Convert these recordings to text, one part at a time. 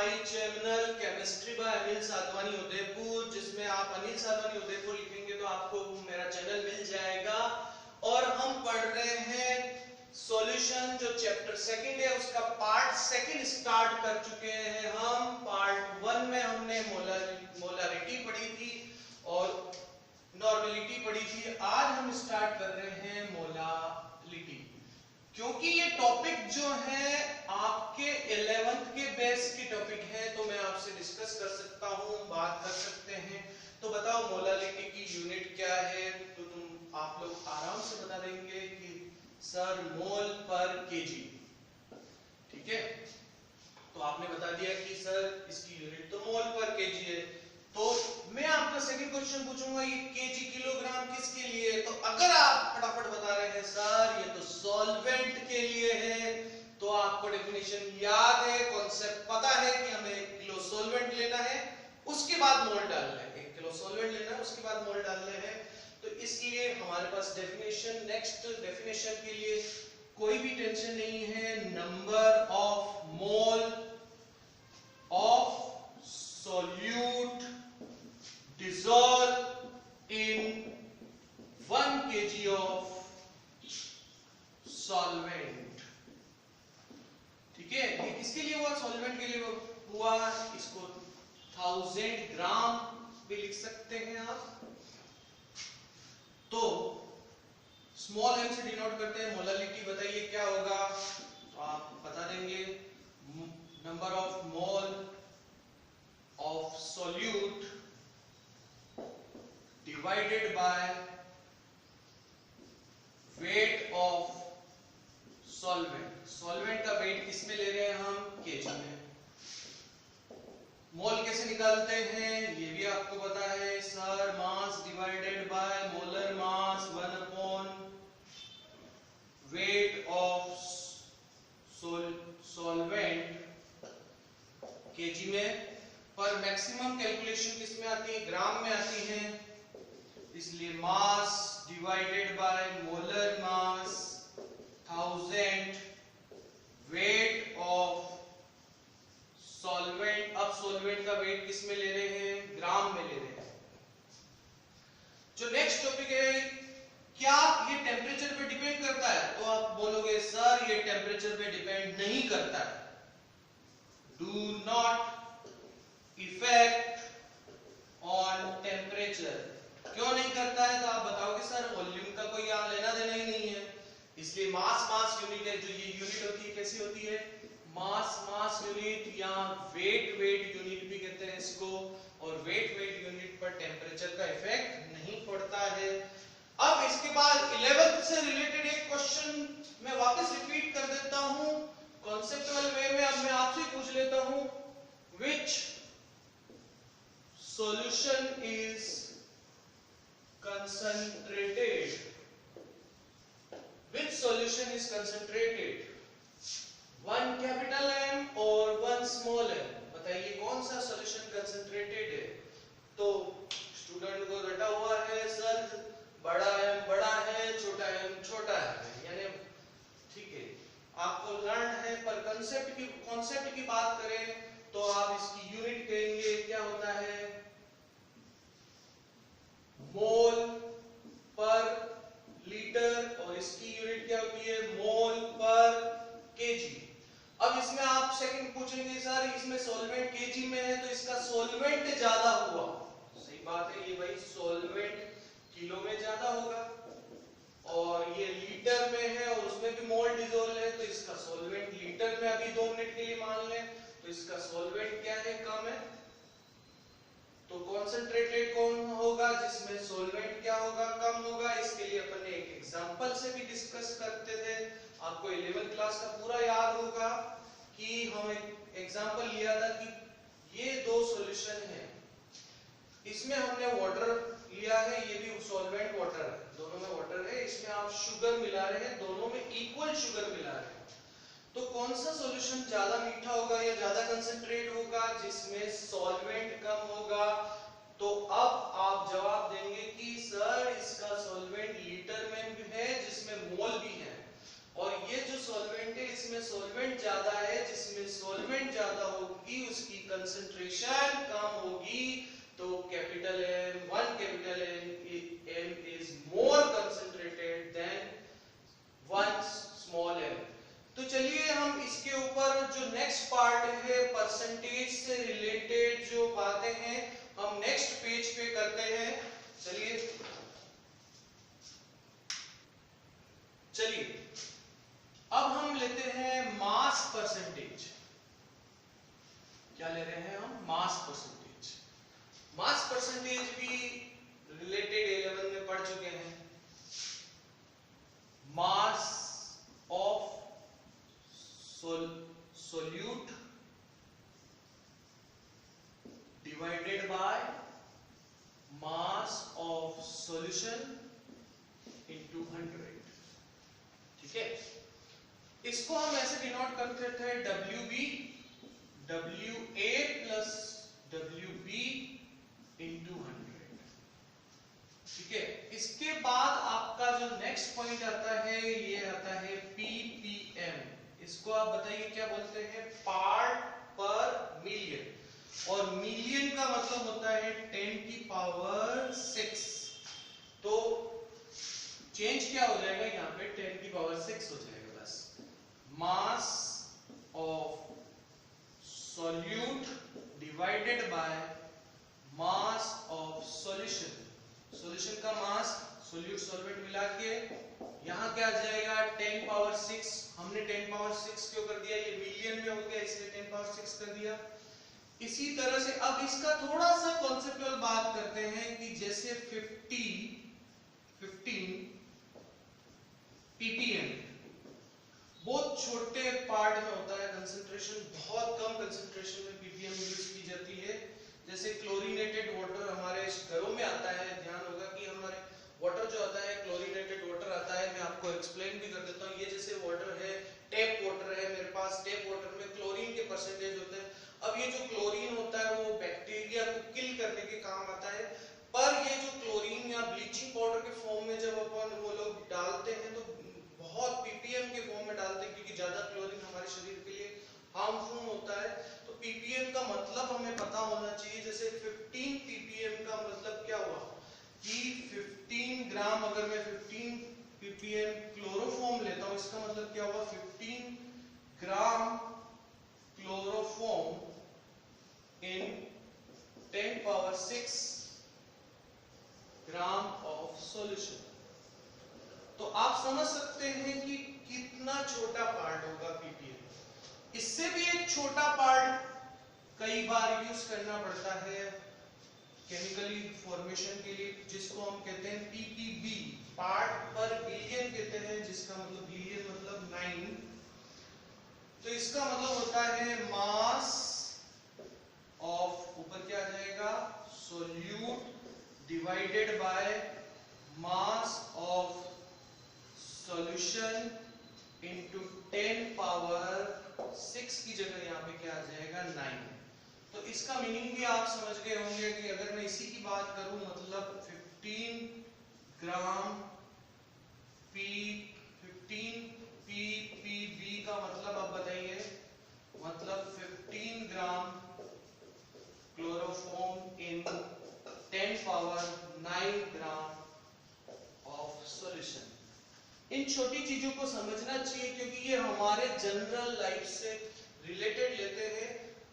My channel chemistry bye Anil Sadhwani Udaipur, जिसमें आप अनिल साधवानी उदयपुर लिखेंगे तो आपको मेरा चैनल मिल जाएगा। और हम पढ़ रहे हैं सॉल्यूशन, जो चैप्टर सेकंड है उसका पार्ट सेकंड स्टार्ट कर चुके हैं हम। पार्ट वन में हमने मोलारिटी पढ़ी थी और नॉर्मेलिटी पढ़ी थी। आज हम स्टार्ट कर रहे हैं मोलालिटी, क्योंकि ये टॉपिक जो है आपके 11th के बेस की टॉपिक है, तो मैं आपसे डिस्कस कर सकता हूँ, बात कर सकते हैं। तो बताओ मोलालिटी की यूनिट क्या है, तो आप लोग आराम से बता देंगे कि सर मोल पर केजी। ठीक है, तो आपने बता दिया कि सर इसकी यूनिट तो मोल पर केजी है। तो मैं आपका सेकंड क्वेश्चन पूछूंगा, ये केजी किलोग्राम किसके लिए है? तो अगर आप फटाफट बता रहे हैं सर ये तो सॉल्वेंट के लिए है, तो आपको डेफिनेशन याद है, कॉन्सेप्ट पता है कि हमें 1 किलो सॉल्वेंट लेना है, उसके बाद मोल डालना है। 1 किलो सॉल्वेंट लेना है, उसके बाद मोल डालने हैं। तो इसलिए हमारे पास डेफिनेशन, नेक्स्ट डेफिनेशन के लिए कोई भी टेंशन नहीं है। Number of mole of solute dissolved in 1 kg of solvent। ठीक है, ये किसके लिए हुआ? सॉल्वेंट के लिए हुआ। इसको 1000 ग्राम भी लिख सकते हैं आप। तो स्मॉल m से डिनोट करते हैं। मोलालिटी बताइए क्या होगा, तो आप बता देंगे number of mole of solute divided by weight of solvent। solvent का weight किसमें ले रहे हैं हम? केजी में। मोल कैसे निकालते हैं ये भी आपको पता है sir, mass divided by molar mass 1 upon weight of solvent KG में। पर मैक्सिमम कैलकुलेशन किस में आती है? ग्राम में आती है, इसलिए मास divided by molar mass 1000 weight of solvent. अब सॉल्वेंट का वेट किस में ले रहे हैं? ग्राम में ले रहे हैं। जो नेक्स्ट टॉपिक है, क्या ये टेम्परेचर पे डिपेंड करता है? तो आप बोलोगे सर ये टेम्परेचर पे डिपेंड नहीं करता है। Do not effect on temperature. क्यों नहीं करता है? तो आप बताओगे सर वॉल्यूम का कोई यहाँ लेना देना ही नहीं है, इसलिए मास मास यूनिट है। जो ये यूनिट होती है कैसी होती है? मास मास यूनिट, या वेट वेट यूनिट भी कहते हैं इसको। और वेट वेट यूनिट पर टेम्परेचर का इफेक्ट नहीं पड़ता है। अब इसके बाद 11th से रिलेटेड एक क्वेश्चन मैं वापस रिपीट कर देता हूं कॉन्सेप्चुअल वे में। अब मैं आपसे पूछ लेता हूं, which solution is concentrated? Which solution is concentrated? 1 capital M और 1 small m। बताइए कौन सा सॉल्यूशन कंसंट्रेटेड है? तो स्टूडेंट को रटा हुआ है सर बड़ा M बड़ा है, छोटा m छोटा है, यानी ठीक है आपको लर्न है। पर कॉन्सेप्ट की बात करें तो आप इसकी यूनिट कहेंगे क्या होता है? मोल पर लीटर, और इसकी यूनिट क्या होती है? मोल पर केजी। अब इसमें आप सेकंड पूछेंगे सर इसमें सॉल्वेंट केजी में है तो इसका सॉल्वेंट ज्यादा हुआ। सही बात है, ये भाई सॉल्वेंट किलो में ज्यादा होगा, और ये लीटर में है और उसमें भी मोल डिसॉल्व है, तो इसका सॉल्वेंट लीटर में अभी 2 मिनट के लिए मान लें तो इसका सॉल्वेंट क्या है? कम है। तो कॉन्सेंट्रेटेड कौन होगा? जिसमें सॉल्वेंट क्या होगा? कम होगा। इसके लिए अपन ने एक एग्जांपल से भी डिस्कस करते थे, आपको 11th क्लास का पूरा याद होगा कि हम एक एग्जांपल लिया था कि ये 2 सॉल्यूशन हैं, इसमें हमने वाटर लिया है, ये भी सॉल्वेंट वाटर है, दोनों में वाटर है, इसमें आप शुगर मिला रहे हैं, दोनों में इक्वल शुगर मिला रहे हैं। तो कौन सा सॉल्यूशन ज्यादा मीठा होगा या ज्यादा कंसंट्रेट होगा? जिसमें सॉल्वेंट कम होगा। तो अब आप जवाब देंगे कि सर इसका सॉल्वेंट लीटर में भी है जिसमें मोल भी है, और ये जो सॉल्वेंट है इसमें सॉल्वेंट ज्यादा है, जिसमें सॉल्वेंट ज्यादा होगी उसकी लेते हैं मास परसेंटेज। क्या ले रहे हैं हम? Mass percentage. मास परसेंटेज भी रिलेटेड 11 में पढ़ चुके हैं। Mass of solute divided by mass of solution into 100। ठीक है, इसको हम ऐसे डिनोट करते थे WB WA plus WB into 100। ठीक है, इसके बाद आपका जो नेक्स्ट पॉइंट आता है ये आता है PPM। इसको आप बताइए क्या बोलते हैं? पार्ट पर मिलियन। और मिलियन का मतलब होता है 10 की पावर 6। तो चेंज क्या हो जाएगा यहाँ पे? 10 की पावर 6 हो जाएगा बस। Mass of solute divided by mass of solution। Solution का मास सोल्यूट सॉल्वेंट मिला के यहाँ क्या आ जाएगा? 10 पावर 6। हमने 10 पावर 6 क्यों कर दिया? ये मिलियन में हो गया इसलिए 10 पावर 6 कर दिया। इसी तरह से अब इसका थोड़ा सा कॉन्सेप्चुअल बात करते हैं कि जैसे 15 ppm बहुत छोटे पार्ट में होता है, कंसंट्रेशन बहुत कम कंसंट्रेशन में ppm यूज की जाती है। जैसे क्लोरीनेटेड वाटर हमारे घरों में आता है, ध्यान होगा कि हमारे वाटर जो आता है क्लोरीनेटेड वाटर आता है। मैं आपको एक्सप्लेन भी कर देता हूँ। ये जैसे वाटर है, टैप वाटर है मेरे पास, टैप वाटर में क्लोरीन के परसेंटेज होते हैं। अब ये जो क्लोरीन होता है वो बैक्टीरिया को किल करने के काम आता है, पर ये जो क्लोरीन या ब्लीचिंग पाउडर के फॉर्म में जब अपन वो लोग डालते हैं तो बहुत ppm के फॉर्म में डालते हैं, क्योंकि ज्यादा क्लोरीन हमारे शरीर के लिए हार्मफुल होता है। तो ppm का मतलब हमें पता होना चाहिए। जैसे 15 ppm का मतलब क्या हुआ कि 15 ग्राम, अगर मैं 15 ppm क्लोरोफॉर्म लेता हूं, इसका मतलब क्या हुआ? 15 gram chloroform in 10 power 6 gram of solution. तो आप समझ सकते हैं कि कितना छोटा पार्ट होगा ppm। इससे भी एक छोटा पार्ट कई बार यूज करना पड़ता है केमिकली फॉर्मेशन के लिए, जिसको हम कहते हैं ppb, पार्ट पर बिलियन कहते हैं, जिसका मतलब बिलियन मतलब 9। तो इसका मतलब होता है मास ऑफ, ऊपर क्या आ जाएगा? Solute divided by mass of solution into 10 power 6 की जगह यहाँ पे क्या आ जाएगा? 9। तो इसका मीनिंग भी आप समझ गए होंगे कि अगर मैं इसी की बात करूं, मतलब 15 ग्राम P15 ppb का मतलब आप बताइए? मतलब 15 gram chloroform in 10 power 9 gram of solution. इन छोटी चीजों को समझना चाहिए क्योंकि ये हमारे जनरल लाइफ से रिलेटेड लेते हैं।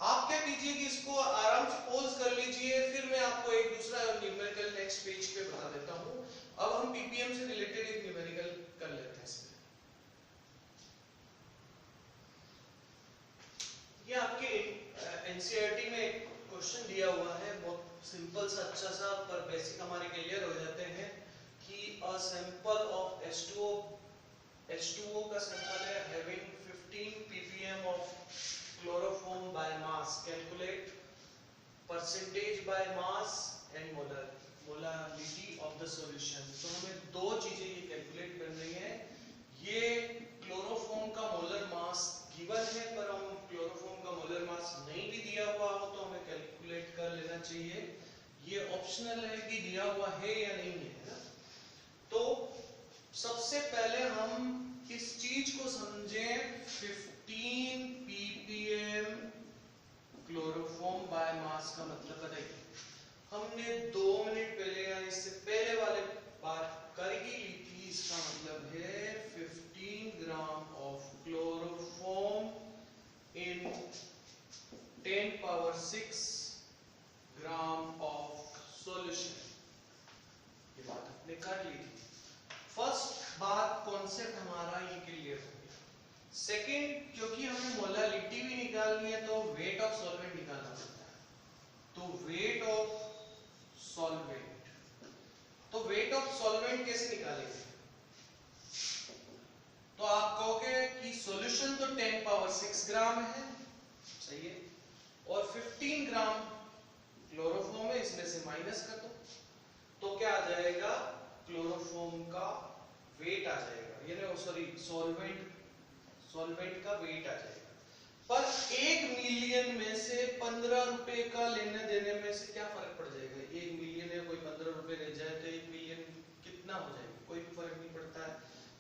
आप क्या कीजिए कि इसको आराम से पॉज कर लीजिए, फिर मैं आपको एक दूसरा न्यूमेरिकल नेक्स्ट पेज पे बता देता हूं। अब हम ppm से रिलेटेड एक न्यूमेरिकल कर लेते हैं इसमें। ये आपके एनसीईआरटी में एक क्वेश्चन दिया हुआ है, बहुत सिंपल सा अच्छा सा, पर बेसिक हमारे क्लियर हो जाते हैं कि अ सैंपल ऑफ H2O का सैंपल है having 15 ppm of chloroform by mass, calculate percentage by mass and molarity of the solution. तो हमें दो चीजें ये कैलकुलेट करनी है। ये क्लोरोफॉर्म का मोलर मास गिवन है, पर हम क्लोरोफॉर्म का मोलर मास नहीं भी दिया हुआ हो तो हमें कैलकुलेट कर लेना चाहिए। ये ऑप्शनल है कि दिया हुआ है या नहीं है ना। तो सबसे पहले हम इस चीज को समझें। 15 ppm क्लोरोफॉर्म बाय मास का मतलब बताइए। हमने 2 मिनट पहले या इससे पहले वाले बात कर ही ली थी। इसका मतलब है 15 gram of chloroform in 10 power 6 gram of solution. ये बात हमने कर ली थी। फर्स्ट बात वेट ऑफ सॉल्वेंट, तो वेट ऑफ सॉल्वेंट कैसे निकालेंगे? तो आप कहोगे कि सॉल्यूशन तो 10 पावर 6 ग्राम है, सही है, और 15 ग्राम क्लोरोफॉर्म है, इसमें से माइनस कर दो तो क्या आ जाएगा? क्लोरोफॉर्म का वेट आ जाएगा, यानी सॉरी सॉल्वेंट का वेट आ जाएगा। पर 1 मिलियन में से 15 रुपए का लेने देने में से क्या फर्क पड़ जाएगा? 1 मिलियन है, कोई 15 रुपए ले जाए तो 1 मिलियन कितना हो जाएगा? कोई भी फर्क नहीं पड़ता है।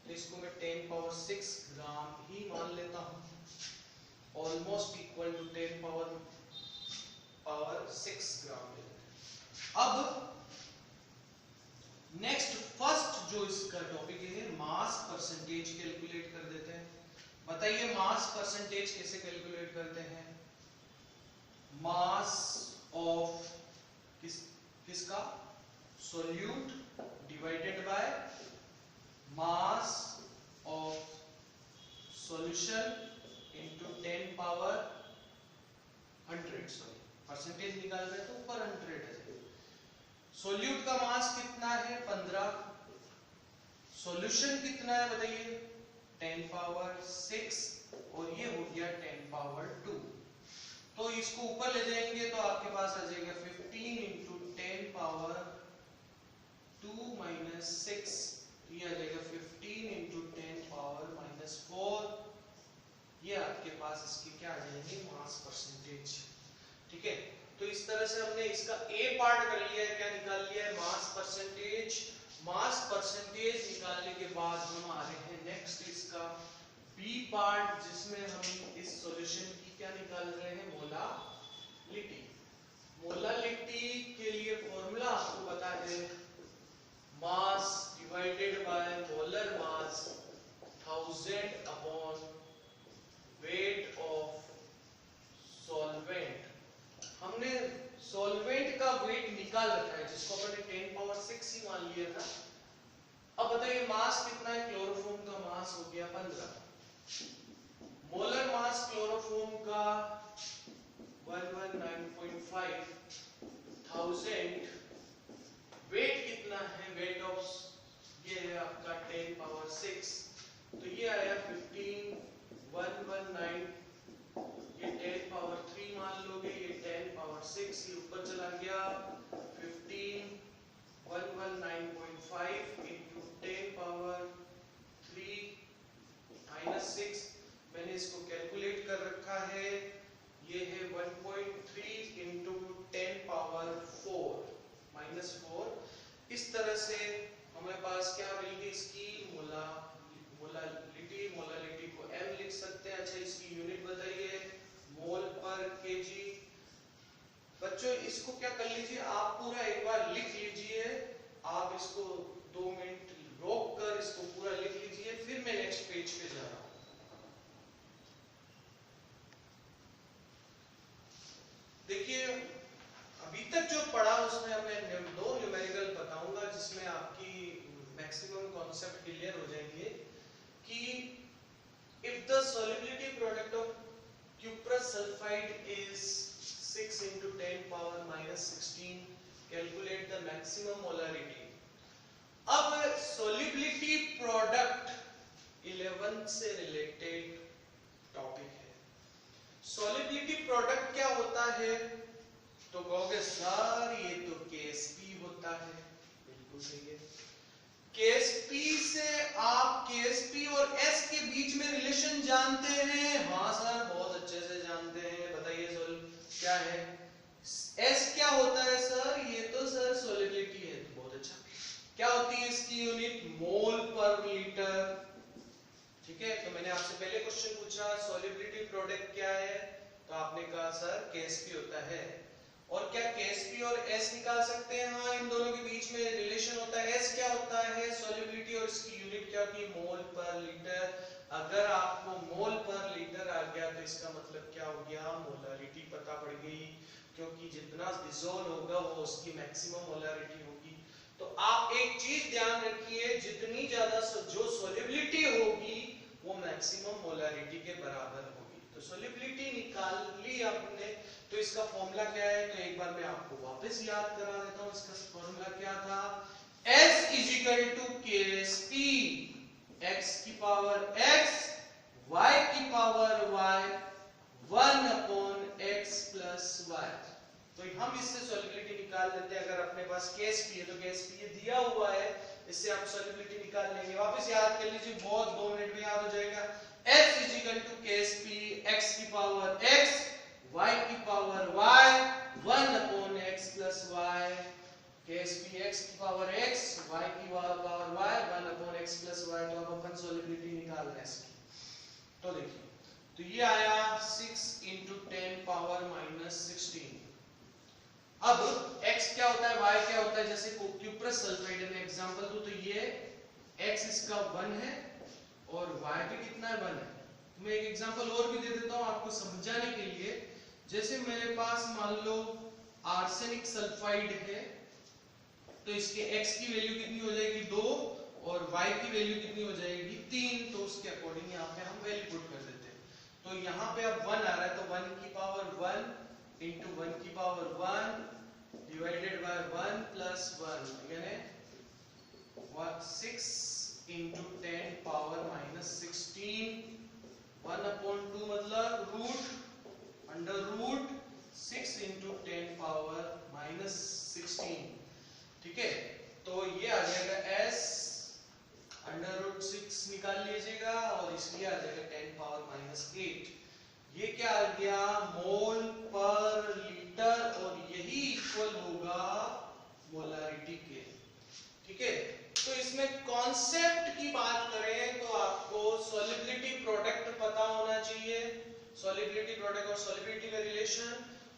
तो इसको मैं 10 पावर 6 ग्राम ही मान लेता हूं, ऑलमोस्ट इक्वल टू 10 पावर 6 ग्राम। अब नेक्स्ट फर्स्ट जो इसका टॉपिक है, मास परसेंटेज कैलकुलेट कर देते हैं। बताइए मास परसेंटेज कैसे कैलकुलेट करते हैं? मास ऑफ किसका? Solute divided by mass of solution into 10 power 100। Sorry, percentage निकाल रहे तो ऊपर 100 है। सोल्यूट का मास कितना है? 15। सॉल्यूशन कितना है बताइए? 10 पावर 6, और ये हो गया 10 पावर 2। तो इसको ऊपर ले जाएंगे तो आपके पास आ जाएगा 15 इंटू 10 पावर 2 माइनस 6, ये आ जाएगा 15 इंटू 10 पावर माइनस 4। ये आपके पास इसके क्या आ जाएंगे? Mass percentage. ठीक है, तो इस तरह से हमने इसका ए पार्ट कर लिया है, क्या निकाल लिया है? Mass percentage. मास परसेंटेज निकालने के बाद हम आ रहे हैं नेक्स्ट इसका बी पार्ट, जिसमें हम इस सॉल्यूशन की क्या निकाल रहे हैं? मोलालिटी। मोलालिटी के लिए फॉर्मूला आपको बता दें, मास divided by molar mass 1000 upon weight of solvent. हमने सॉल्वेंट का वेट निकाल रखा है, जिसको हमने 10 पावर 6 ही मान लिया था। अब बताइए मास कितना है? क्लोरोफॉर्म का मास हो गया 15। मोलर मास क्लोरोफॉर्म का 119.5 1000। वेट कितना है? वेट ऑफ ये है आपका 10 पावर 6, तो ये आया 15 119, ये 10 पावर 3 मान लोगे, ये 10 पावर 6, ये ऊपर चला गया 15 119.5 इंटू 10 पावर 3 माइनस 6। मैंने इसको कैलकुलेट कर रखा है, ये है 1.3 इंटू 10 पावर 4 माइनस 4। इस तरह से हमारे पास क्या मिल गई? इसकी मोलालिटी। मोलालिटी को m लिख सकते हैं। अच्छा, इसकी यूनिट बताइए, मोल पर केजी। बच्चों इसको क्या कर लीजिए, आप पूरा एक बार लिख लीजिए। आप इसको 2 मिनट रोक कर इसको पूरा लिख लीजिए, फिर मैं नेक्स्ट पेज पे जा रहा हूं। देखिए अभी तक जो पढ़ा उसमें मैं 2 न्यूमेरिकल बताऊंगा, जिसमें आपकी मैक्सिमम कॉन्सेप्ट क्लियर हो जाएंगे कि if the solubility product of cuprous sulfide is 6 into 10 power minus 16, calculate the maximum molarity। अब solubility product 11 से रिलेटेड टॉपिक है। solubility product क्या होता है? तो कहोगे सर ये तो KSP होता है। बिल्कुल सही है। KSP से आप KSP और S के बीच में रिलेशन जानते हैं? हाँ सर बहुत अच्छे से जानते हैं। बताइए सोल क्या है? S क्या होता है सर? ये तो सर सोलिबिलिटी है। तो बहुत अच्छा, क्या होती है इसकी यूनिट? मोल पर लीटर। ठीक है, तो मैंने आपसे पहले क्वेश्चन पूछा सोलिबिलिटी प्रोडक्ट क्या है, तो आपने कहा सर KSP होता है। और क्या KSP और S निकाल सकते हैं? हाँ, इन दोनों के बीच में रिलेशन होता है। S क्या होता है? सॉल्युबिलिटी, और इसकी यूनिट क्या होती है? मोल पर लीटर। अगर आपको मोल पर लीटर आ गया तो इसका मतलब क्या हो गया? मोलारिटी पता पड़ गई, क्योंकि जितना डिसॉल्व होगा वो उसकी मैक्सिमम मोलारिटी होगी। तो आप एक चीज ध्यान रखिए, जितनी ज्यादा जो सॉल्युबिलिटी होगी वो मैक्सिमम मोलारिटी के बराबर होगी। तो सॉल्युबिलिटी निकाल ली आपने, तो इसका फॉर्मूला क्या है, तो एक बार मैं आपको वापस याद करा देता हूं। इसका फॉर्मूला क्या था, S is equal to KSP, x की पावर x, y की power y, 1 upon x plus y। तो हम इससे सॉल्युबिलिटी निकाल लेते हैं। अगर अपने पास KSP है तो KSP ये दिया हुआ है, इससे आप सॉल्युबिलिटी निकाल लेंगे। वापस याद कर लीजिए, बहुत 2 मिनट में याद हो जाएगा। S is equal to KSP, x की पावर x, y की power y, 1 upon x plus y। KSP x की पावर x, y की power y, 1 upon x plus y। तो अब अपन सॉल्युबिलिटी निकाल रहे हैं इसकी। तो देखिए, तो ये आया 6 × 10 पावर -16। अब x क्या होता है, y क्या होता है, जैसे क्यूप्रस सल्फाइड में एग्जांपल दूं तो ये x इसका 1 है और y भी कितना है, 1 है। मैं एक एग्जांपल और भी दे देता हूं आपको समझाने के लिए। जैसे मेरे पास मान लो आर्सेनिक सल्फाइड है, तो इसके x की वैल्यू कितनी हो जाएगी, 2, और y की वैल्यू कितनी हो जाएगी, 3। तो उसके अकॉर्डिंग यहाँ पे हम वैल्यू पुट कर देते हैं। तो यहाँ पे अब 1 आ रहा है, तो 1 की पावर 1 इंटू 1 की पावर 1 डिवाइडेड बाय 1 प्लस 1, यानी 6 इंटू 10 पावर -16, 1 अपॉन 2 मतलब root under root 6 into 10 power -16। ठीक है, तो ये आ जाएगा s अंडर रूट 6 निकाल लीजिएगा, और इसलिए आ जाएगा 10 पावर -8। ये क्या आ गया, मोल पर लीटर, और यही इक्वल होगा मोलारिटी के। ठीक है, तो इसमें कॉन्सेप्ट की बात करें तो आपको सॉल्युबिलिटी प्रोडक्ट पता होना चाहिए, सॉल्युबिलिटी प्रोडक्ट और सॉल्युबिलिटी में रिलेशन,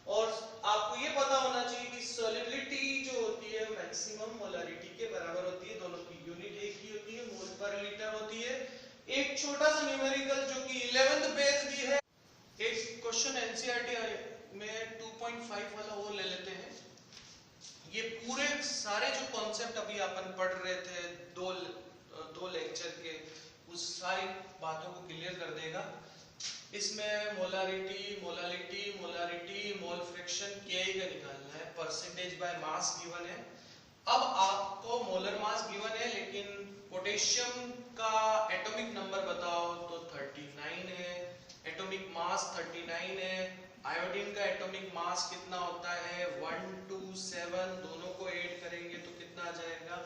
और आपको ये पता होना चाहिए कि सॉल्युबिलिटी जो होती है मैक्सिमम मोलारिटी के बराबर होती है। दोनों की यूनिट एक ही होती है, मोल पर लीटर होती है। एक छोटा सा न्यूमेरिकल जो कि 11th बेस भी है, एक क्वेश्चन एनसीईआरटी में 2.5 वाला वो ले लेते हैं। ये पूरे सारे जो कॉन्सेप्ट अभी अपन पढ़ रहे थे दो लेक्चर के, उस सारी बातों को क्लियर कर देगा। इसमें molarity, molality, molarity, mole fraction KI का निकालना है, परसेंटेज बाय मास गिवन है। अब आपको मोलर मास गिवन है, लेकिन पोटेशियम का एटॉमिक नंबर बताओ तो 39 है, एटॉमिक मास 39 है। आयोडीन का एटॉमिक मास कितना होता है, 127, दोनों को ऐड करेंगे तो कितना आ जाएगा,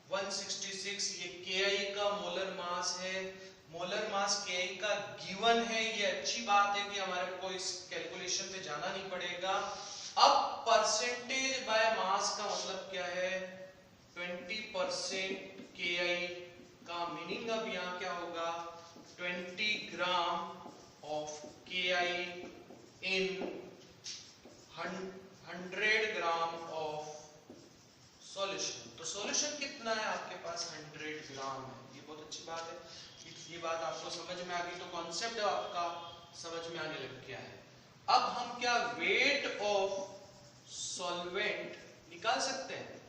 166। ये KI का मोलर मास है, मोलर मास KI का गिवन है। ये अच्छी बात है कि हमारे को इस कैलकुलेशन पे जाना नहीं पड़ेगा। अब परसेंटेज बाय मास का मतलब क्या है, 20% KI का मीनिंग अब यहाँ क्या होगा, 20 gram of KI in 100 gram of solution. तो सॉल्यूशन कितना है आपके पास, 100 ग्राम है। ये बहुत अच्छी बात है, ये बात आपको समझ में आ गई, तो कॉन्सेप्ट आपका समझ में आने लग गया है। अब हम क्या वेट ऑफ सॉल्वेंट निकाल सकते हैं,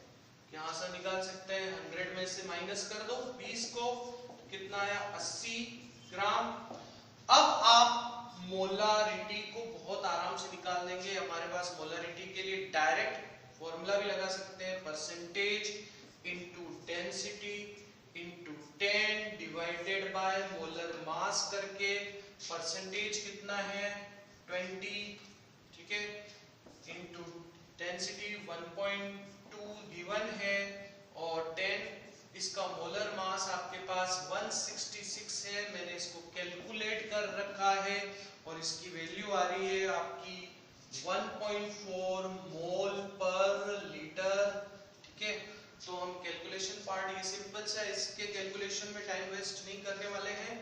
यहां से निकाल सकते हैं। 100 में से माइनस कर दो 20 को, कितना आया, 80 ग्राम। अब आप मोलारिटी को बहुत आराम से निकाल देंगे। हमारे पास मोलारिटी के लिए डायरेक्ट फॉर्मूला भी लगा सकते हैं, percentage into density into 10 divided by molar मास करके। परसेंटेज कितना है, 20, ठीक है, इनटू डेंसिटी 1.2 गिवन है, और 10 इसका मोलर मास आपके पास 166 है। मैंने इसको कैलकुलेट कर रखा है, और इसकी वैल्यू आ रही है आपकी 1.4 मोल पर लीटर। ठीक है, तो हम कैलकुलेशन पार्ट ये सिंपल सा, इसके कैलकुलेशन में टाइम वेस्ट नहीं करने वाले हैं।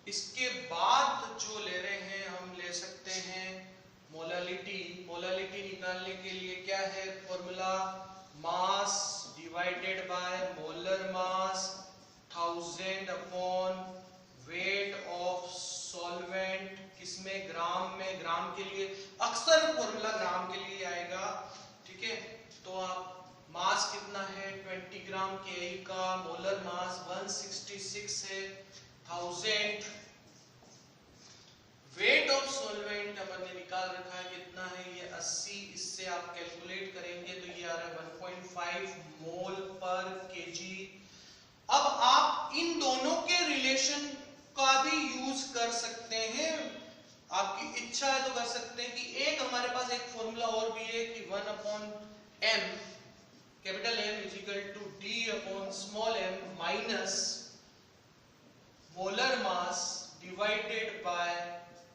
इसके बाद जो ले रहे हैं, हम ले सकते हैं मोलालिटी। मोलालिटी निकालने के लिए क्या है formula, mass divided by molar mass 1000 upon weight of solvent, किसमें, ग्राम में। ग्राम के लिए अक्सर फॉर्मूला ग्राम के लिए आएगा। ठीक है, तो आप मास कितना है, 20 ग्राम KI का, मोलर मास 166 है, 1000। वेट ऑफ सॉल्वेंट अपन ने निकाल रखा है, कितना है इससे आप कैलकुलेट करेंगे तो ये आ रहा है 1.5 मोल पर केजी। अब आप इन दोनों के रिलेशन का भी यूज कर सकते हैं, आपकी इच्छा है तो कर सकते हैं कि एक हमारे पास एक फॉर्मूला और भी है कि 1/m capital M is equal to D upon small m minus molar mass divided by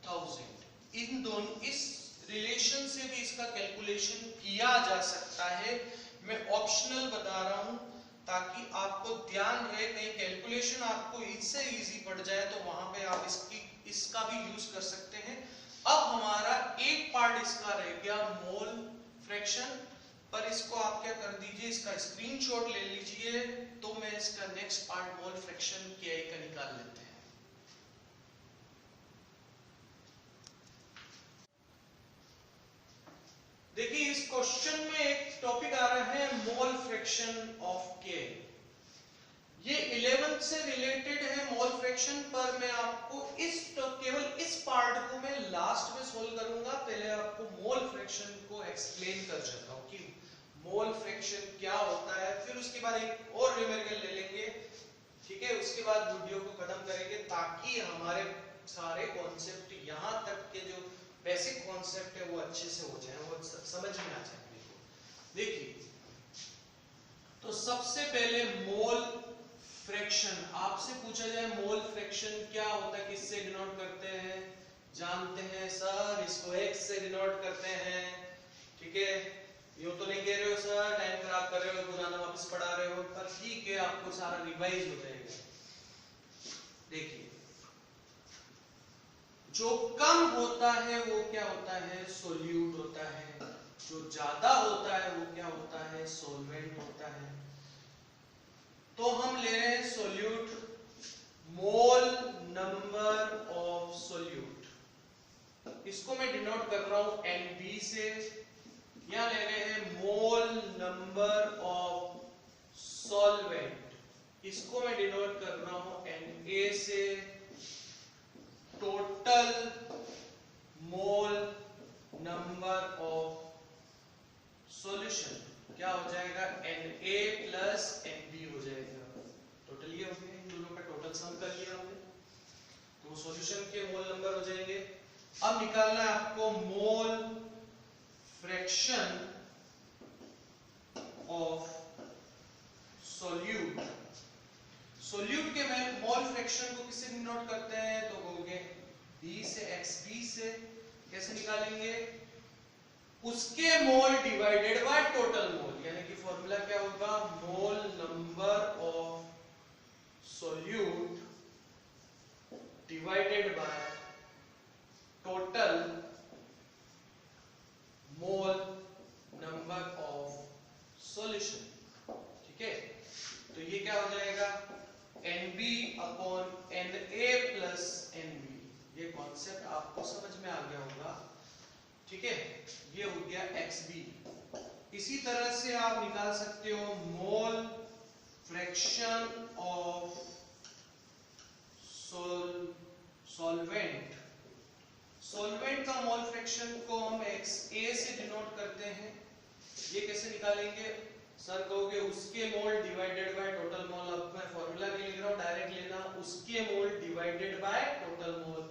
1000। इन दोनों इस रिलेशन से भी इसका कैलकुलेशन किया जा सकता है। मैं ऑप्शनल बता रहा हूं ताकि आपको ध्यान रहे, कहीं कैलकुलेशन आपको इससे इजी पड़ जाए तो वहां पे आप इसका भी यूज कर सकते हैं। अब हमारा एक पार्ट इसका रह गया मोल फ्रैक्शन, पर इसको आप क्या कर दीजिए, इसका स्क्रीनशॉट ले लीजिए, तो मैं इसका नेक्स्ट पार्ट मोल फ्रैक्शन क्या का निकाल लेते हैं। देखिए इस क्वेश्चन में एक टॉपिक आ रहा है मोल फ्रैक्शन ऑफ के। ये 11th से रिलेटेड है मोल फ्रैक्शन, पर मैं आपको केवल इस पार्ट को मैं लास्ट में सोल्व करूंगा। पहले आपको मोल फ्रैक्शन को एक्सप्लेन कर जाता हूं कि मोल फ्रैक्शन क्या होता है, फिर उसके बाद एक और न्यूमेरिकल ले लेंगे, ठीक है। उसके बाद वीडियो को खत्म करेंगे ताकि हमारे सारे कॉन्सेप्ट यहां तक के जो बेसिक कॉन्सेप्ट है वो अच्छे से हो जाए, वो समझ में आ जाए। देखिए तो सबसे पहले मोल फ्रैक्शन, आपसे पूछा जाए मोल फ्रैक्शन क्या होता है, किससे डिनोट करते हैं, जानते हैं सर, इसको x से डिनोट करते हैं, ठीक है। यूं तो नहीं कह रहे हो सर टाइम खराब कर रहे हो, पुराना वापस पढ़ा रहे हो, पर ठीक है आपको सारा रिवाइज हो जाएगा। देखिए जो कम होता है वो क्या होता है, सोल्यूट होता है, जो ज्यादा होता है वो क्या होता है, सॉल्वेंट होता है। तो हम ले रहे हैं solute, mole number of solute, इसको मैं डिनोट कर रहा हूं NB से। यहां ले रहे हैं मोल नंबर ऑफ सॉल्वेंट, इसको मैं डिनोट कर रहा हूं Na से। Total mole number of solution क्या हो जाएगा, Na प्लस Nb हो जाएगा। टोटल ये हो गया, इन दोनों का टोटल सम कर लिया हमने, तो सॉल्यूशन के मोल नंबर हो जाएंगे। अब निकालना है आपको mole fraction of solute. Solute के मोल फ्रैक्शन को किससे डिनोट करते हैं, तो कहोगे B से XB से। कैसे निकालेंगे, उसके mole divided by total mole, यानी कि फॉर्मूला क्या होगा, mole number of solute divided by total mole number of solution, ठीक है। तो ये क्या हो जाएगा, NB upon Na plus NB। ये कॉन्सेप्ट आपको समझ में आ गया होगा, ठीक है। ये हो गया XB। इसी तरह से आप निकाल सकते हो mole fraction of solvent. Solvent का मोल फ्रैक्शन को हम XA से डिनोट करते हैं। ये कैसे निकालेंगे सर, कहोगे उसके मोल डिवाइडेड बाय टोटल मोल। अब मैं फॉर्मूला नहीं लिख रहा हूं, डायरेक्ट लेना, उसके mole divided by total mole,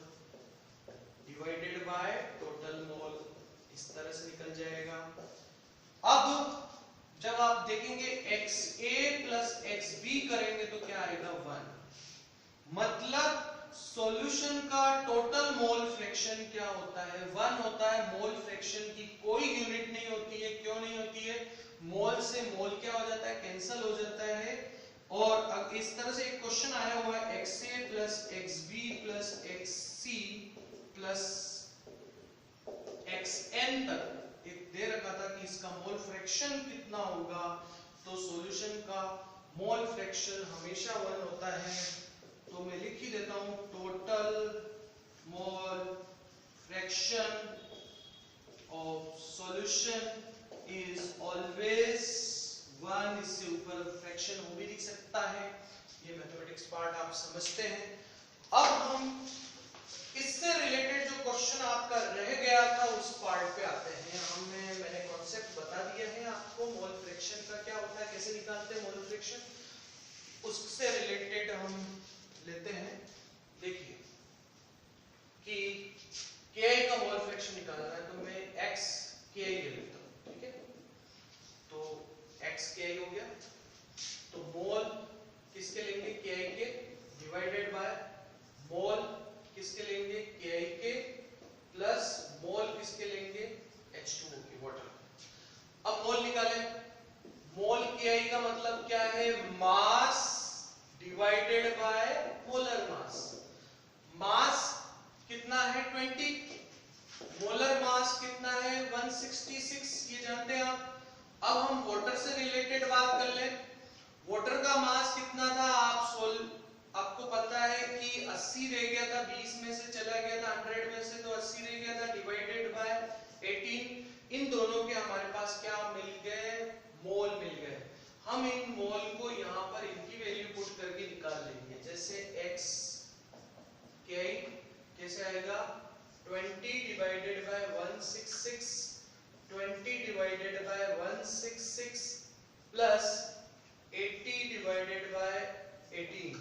divided by total मोल, इस तरह से निकल जाएगा। अब जब आप देखेंगे XA प्लस XB करेंगे तो क्या आएगा, 1। मतलब सॉल्यूशन का टोटल मोल फ्रैक्शन क्या होता है, 1 होता है। मोल फ्रैक्शन की कोई यूनिट नहीं होती है, क्यों नहीं होती है, मोल से मोल क्या हो जाता है, कैंसिल हो जाता है। और इस तरह से एक क्वेश्चन आया हुआ है, XA plus XB plus XC plus XN तक एक दे रखा था कि इसका मोल फ्रैक्शन कितना होगा, तो सॉल्यूशन का मोल फ्रैक्शन हमेशा 1 होता है। तो मैं लिख ही देता हूं, total mole fraction of solution is always 1। इससे ऊपर फ्रैक्शन हो भी नहीं सकता है, ये मैथमेटिक्स पार्ट आप समझते हैं। अब हम इससे रिलेटेड जो क्वेश्चन आपका रह गया था उस पार्ट पे आते हैं। मैंने कौन से निकालते हैं मोल फ्रैक्शन, उससे रिलेटेड हम लेते हैं। देखिए कि KI का मोल फ्रैक्शन निकालना है तो मैं XKI ले लेता हूँ, ठीक है। तो XKI हो गया, तो मोल किसके लेंगे, KI के, डिवाइडेड बाय मोल किसके लेंगे, KI के, प्लस मोल किसके लेंगे, H2O के, वाटर। अब मोल निकालें। मोल KI का मतलब क्या है, mass divided by molar mass. Mass कितना है 20, मोलर मास कितना है 166, ये जानते हैं आप। अब हम वाटर से रिलेटेड बात कर लें। वाटर का मास कितना था, आपको पता है कि 80 रह गया था, 20 में से चला गया था 100 में से, तो 80 रह गया था, डिवाइडेड बाय 18। इन दोनों के हमारे पास क्या मिल गए, मोल मिल गए। हम इन मोल को यहाँ पर इनकी वैल्यू पुट करके निकाल लेंगे। जैसे x KI कैसे आएगा, 20 divided by 166, 20 divided by 166 plus 80 divided by 18।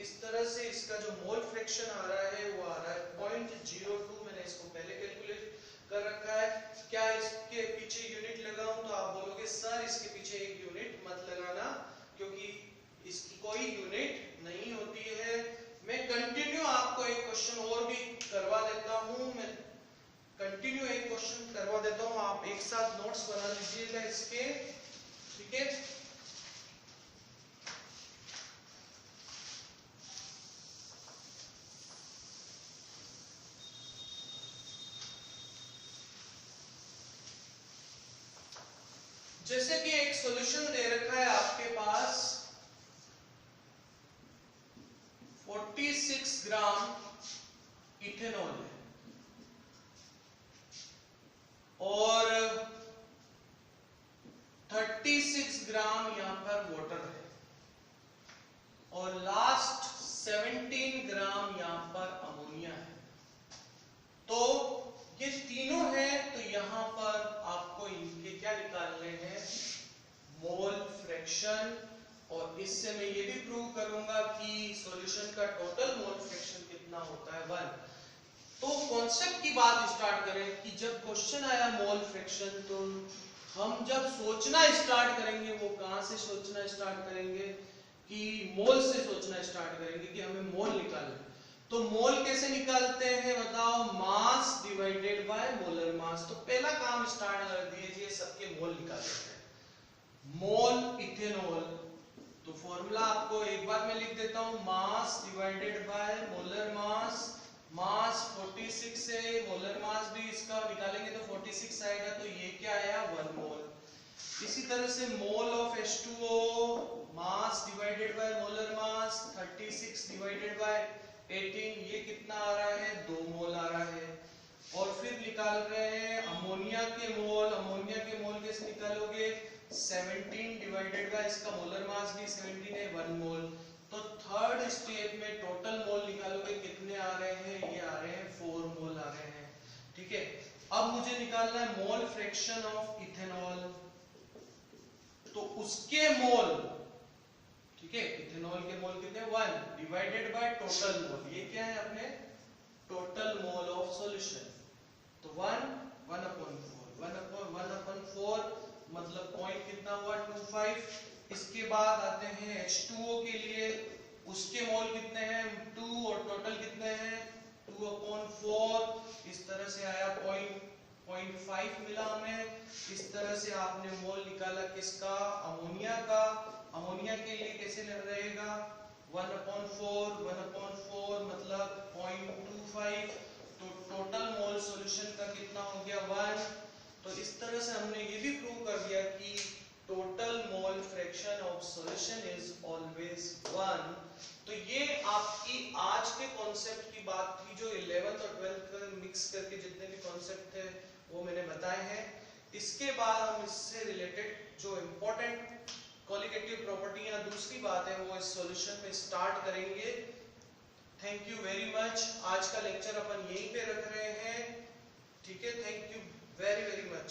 इस तरह से इसका जो मोल फ्रैक्शन आ रहा है वो आ रहा है 0.02। मैंने इसको पहले कैलकुलेट कर रखा है। क्या इसके पीछे यूनिट लगाऊं तो आप बोलोगे सर इसके पीछे एक यूनिट मत लगाना, क्योंकि इसकी कोई यूनिट नहीं होती है। मैं कंटिन्यू आपको एक क्वेश्चन और भी करवा देता हूं, मैं कंटिन्यू एक क्वेश्चन करवा देता हूं, आप एक साथ नोट्स बना लीजिएगा इसके, ठीक है। जैसे कि एक सॉल्यूशन दे रखा है आपके पास 46 ग्राम इथेनॉल है और 36 ग्राम यहां पर वाटर है और लास्ट 17 ग्राम यहां पर अमोनिया है। तो ये तीनों है, तो यहां पर आपको इनके क्या निकालने हैं, मोल फ्रैक्शन। और इससे मैं ये भी प्रूव करूंगा कि सॉल्यूशन का टोटल मोल फ्रैक्शन कितना होता है 1। तो कॉन्सेप्ट की बात स्टार्ट करें कि जब क्वेश्चन आया मोल फ्रैक्शन, तो हम जब सोचना स्टार्ट करेंगे, वो कहां से सोचना स्टार्ट करेंगे, कि मोल से सोचना स्टार्ट करेंगे कि हमें मोल निकालना। तो मोल कैसे निकालते हैं बताओ, मास डिवाइडेड बाय मोलर मास। तो पहला काम स्टार्ट कर दीजिए, सबके मोल निकाल लेते हैं। मोल इथेनॉल, तो फॉर्मूला आपको एक बार मैं लिख देता हूं, mass divided by molar mass. Mass 46 है, मोलर मास भी इसका निकालेंगे तो 46 आएगा, तो ये क्या आया 1 मोल। इसी तरह से mole of H2O, mass divided by molar mass 36 divided by 18, ये कितना आ रहा है 2 मोल आ रहा है। और फिर निकाल रहे हैं अमोनिया के मोल। अमोनिया के मोल कैसे निकालोगे, 17 डिवाइडेड बाय इसका मोलर मास भी 17 है, 1 मोल। तो थर्ड स्टेप में टोटल मोल निकालोगे, कितने आ रहे हैं, ये आ रहे हैं 4 मोल आ रहे हैं, ठीक है। अब मुझे निकालना है मोल फ्रैक्शन ऑफ इथेनॉल, तो उसके मोल, ठीक है, इथेनॉल के मोल कितने 1 डिवाइडेड बाय टोटल मोल। ये क्या है अपने टोटल मोल ऑफ सॉल्यूशन, तो 1/4 मतलब पॉइंट कितना हुआ 25। इसके बाद आते हैं H2O के लिए, उसके मोल कितने हैं 2 और टोटल कितने हैं 2/4। इस तरह से आया 0.5 मिला हमें। इस तरह से आपने मोल निकाला किसका, अमोनिया का। अमोनिया के लिए कैसे रहेगा 1/4 मतलब 0.25, तो टोटल मोल सॉल्यूशन का कितना हो गया 1। तो इस तरह से हमने ये भी प्रूव कर दिया कि total mole fraction of solution is always 1। तो ये आपकी आज के कॉन्सेप्ट की बात थी, जो 11th और 12th का मिक्स करके जितने भी कॉन्सेप्ट थे वो मैंने बताए हैं। इसके बाद हम इससे रिलेटेड जो इम्पोर्टेंट क्वालिटेटिव प्रॉपर्टी या दूसरी बात है वो इस सॉल्यूशन में स्टार्ट करेंगे। Thank you very much. आज का लेक्चर अपन यहीं पे रख रहे हैं, ठीक है। Thank you very very much.